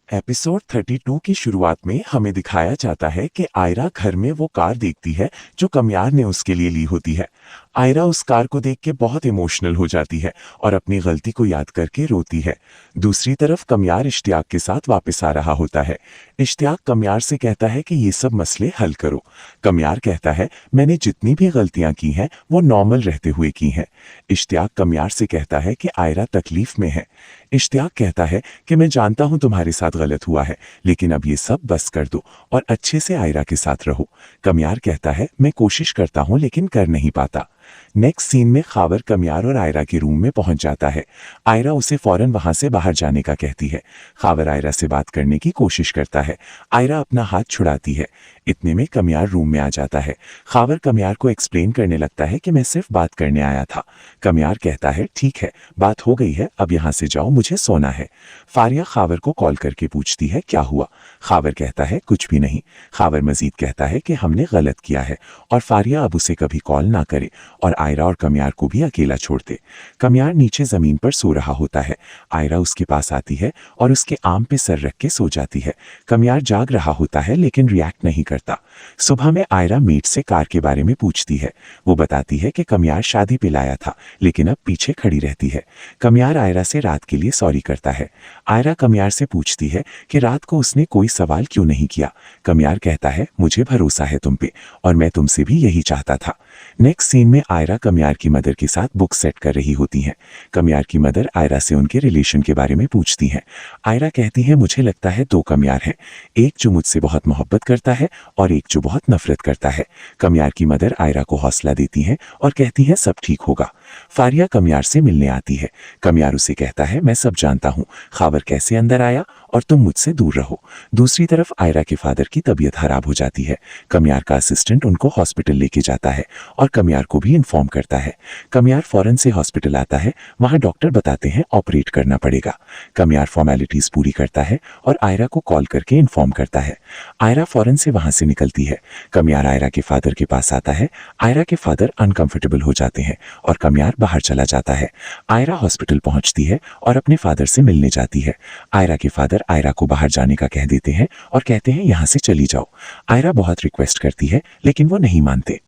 Episode 32 की शुरुआत में हमें दिखाया जाता है कि आयरा घर में वो कार देखती है जो कमियार ने उसके लिए ली होती है। आयरा उस कार को देख के बहुत इमोशनल हो जाती है और अपनी गलती को याद करके रोती है। दूसरी तरफ कमियार इश्तियाक के साथ वापस आ रहा होता है। इश्तियाक कमियार से कहता है कि ये सब मसले हल करो। कमियार कहता है मैंने जितनी भी गलतियां की हैं वो नॉर्मल रहते हुए की हैं। इश्तियाक कमियार से कहता है कि आयरा तकलीफ में है। इश्तियाक कहता है कि मैं जानता हूं तुम्हारे साथ गलत हुआ है, लेकिन अब ये सब बस कर दो और अच्छे से आयरा के साथ रहो। कमियार कहता है मैं कोशिश करता हूं लेकिन कर नहीं पाता। नेक्स्ट सीन में खावर कमियार और आयरा के रूम में पहुंच जाता है। आयरा उसे फौरन वहां से बाहर जाने का कहती है। खावर आयरा से बात करने की कोशिश करता है। आयरा अपना हाथ छुड़ाती है। इतने में कमियार रूम में आ जाता है। खावर कमियार को एक्सप्लेन करने लगता है कि मैं सिर्फ बात करने आया था। कमियार कहता है ठीक है, बात हो गई है, अब यहाँ से जाओ, मुझे सोना है। फारिया खावर को कॉल करके पूछती है क्या हुआ। खावर कहता है कुछ भी नहीं। खावर मजीद कहता है कि हमने गलत किया है और फारिया अब उसे कभी कॉल ना करे और आयरा और कमियार को भी अकेला छोड़ दे। कमियार नीचे जमीन पर सो रहा होता है। आयरा उसके पास आती है और उसके आम पे सर रख के सो जाती है। कमियार जाग रहा होता है लेकिन रिएक्ट नहीं करता। सुबह में आयरा मीट से कार के बारे में पूछती है। वो बताती है कि कमियार शादी पे लाया था लेकिन अब पीछे खड़ी रहती है। कमियार आयरा से रात के लिए सॉरी करता है। आयरा कमियार से पूछती है कि रात को उसने कोई सवाल क्यों नहीं किया। कमियार कहता है मुझे भरोसा है तुम पे और मैं तुमसे भी यही चाहता था। नेक्स्ट सीन में आयरा कमियार की मदर के साथ बुक सेट कर रही होती हैं। कमियार की मदर आयरा से उनके रिलेशन के बारे में पूछती हैं। आयरा कहती है मुझे लगता है दो कमियार हैं, एक जो मुझसे बहुत मोहब्बत करता है और एक जो बहुत नफरत करता है। कमियार की मदर आयरा को हौसला देती हैं और कहती हैं सब ठीक होगा। फारिया कमियार से मिलने आती है। कमियार उसे कहता है मैं सब जानता हूँ, खावर कैसे अंदर आया और तुम मुझसे दूर रहो। दूसरी तरफ आयरा के फादर की तबीयत खराब हो जाती है। कमियार का असिस्टेंट उनको हॉस्पिटल लेके जाता है और कमियार को भी इन्फॉर्म करता है। कमियार फौरन से हॉस्पिटल आता है। वहां डॉक्टर बताते हैं ऑपरेट करना पड़ेगा। कमियार फॉर्मेलिटीज पूरी करता है और आयरा को कॉल करके इन्फॉर्म करता है। आयरा फौरन से वहां से निकलती है। कमियार आयरा के फादर के पास आता है। आयरा के फादर अनकंफर्टेबल हो जाते हैं और कमियार बाहर चला जाता है। आयरा हॉस्पिटल पहुंचती है और अपने फादर से मिलने जाती है। आयरा के फादर आयरा को बाहर जाने का कह देते हैं और कहते हैं यहाँ से चली जाओ। आयरा बहुत रिक्वेस्ट करती है लेकिन वो नहीं मानते।